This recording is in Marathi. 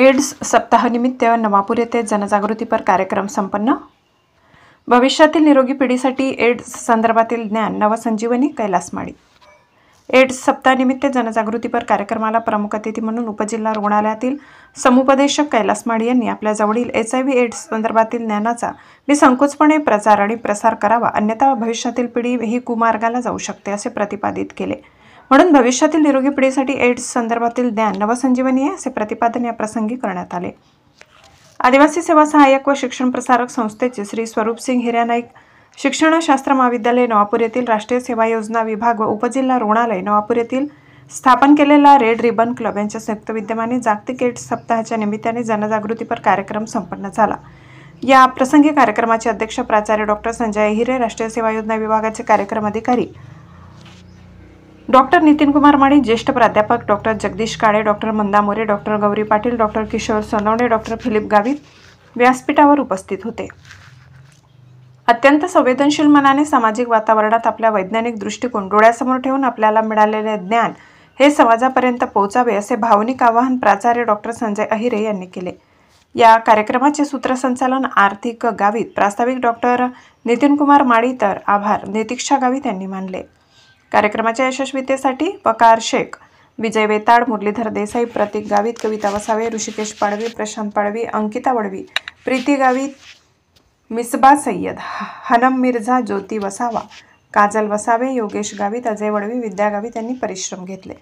एड्स सप्ताहानिमित्त नवापूर येथे जनजागृतीपर कार्यक्रम संपन्न। भविष्यातील निरोगी पिढीसाठी एड्स संदर्भातील ज्ञान नवसंजीवनी कैलासमाळी। एड्स सप्ताहानिमित्त जनजागृतीपर कार्यक्रमाला प्रमुख अतिथी म्हणून उपजिल्हा रुग्णालयातील समुपदेशक कैलासमाळी यांनी आपल्या जवळील HIV एड्स संदर्भातील ज्ञानाचा निसंकोचपणे प्रचार आणि प्रसार करावा, अन्यथा भविष्यातील पिढी ही कुमार्गाला जाऊ शकते असे प्रतिपादित केले। म्हणून भविष्यातील निरोगी पिढीसाठी एड्स संदर्भातील ज्ञान नवसंजीवनी आहे असे प्रतिपादन या प्रसंगी करण्यात आले। आदिवासी सेवा सहाय्यक व शिक्षण प्रसारक संस्थेचे श्री स्वरूपसिंग हिरानाईक शिक्षणशास्त्र महाविद्यालय नवापूर येथील राष्ट्रीय सेवा योजना विभाग व उपजिल्हा रुग्णालय नवापूर येथील स्थापन केलेला रेड रिबन क्लब यांच्या संयुक्त विद्यमाने जागतिक एड्स सप्ताहाच्या निमित्ताने जनजागृतीपर कार्यक्रम संपन्न झाला। या प्रसंगी कार्यक्रमाचे अध्यक्ष प्राचार्य डॉक्टर संजय हिरे, राष्ट्रीय सेवा योजना विभागाचे कार्यक्रम अधिकारी डॉक्टर नितीन कुमार माळी, ज्येष्ठ प्राध्यापक doctor Jagdish Kale, doctor Manda More, doctor Gauri Patil, doctor Kishor Sonawane, doctor Philip Gavit व्यासपीठावर उपस्थित होते। अत्यंत संवेदनशील मनाने सामाजिक वातावरणात आपला वैज्ञानिक दृष्टिकोन डोळ्यासमोर ठेवून आपल्याला मिळालेले ज्ञान हे समाजापर्यंत पोहोचावे असे भावनिक आवाहन प्राचार्य डॉक्टर संजय अहिरे यांनी केले। या कार्यक्रमाचे सूत्रसंचालन आर्थिक गावित, प्रास्ताविक डॉक्टर नितीन कुमार माळी तर आभार नितीक्षा गावित यांनी मानले। कार्यक्रमाच्या यशस्वीतेसाठी वकार शेख, विजय वेताड, मुरलीधर देसाई, प्रतीक गावित, कविता वसावे, ऋषिकेश पाडवी, प्रशांत पाडवी, अंकिता वडवी, प्रीती गावित, मिसबा सय्यद, हनम मिर्झा, ज्योती वसावा, काजल वसावे, योगेश गावित, अजय वडवी, विद्या गावित यांनी परिश्रम घेतले।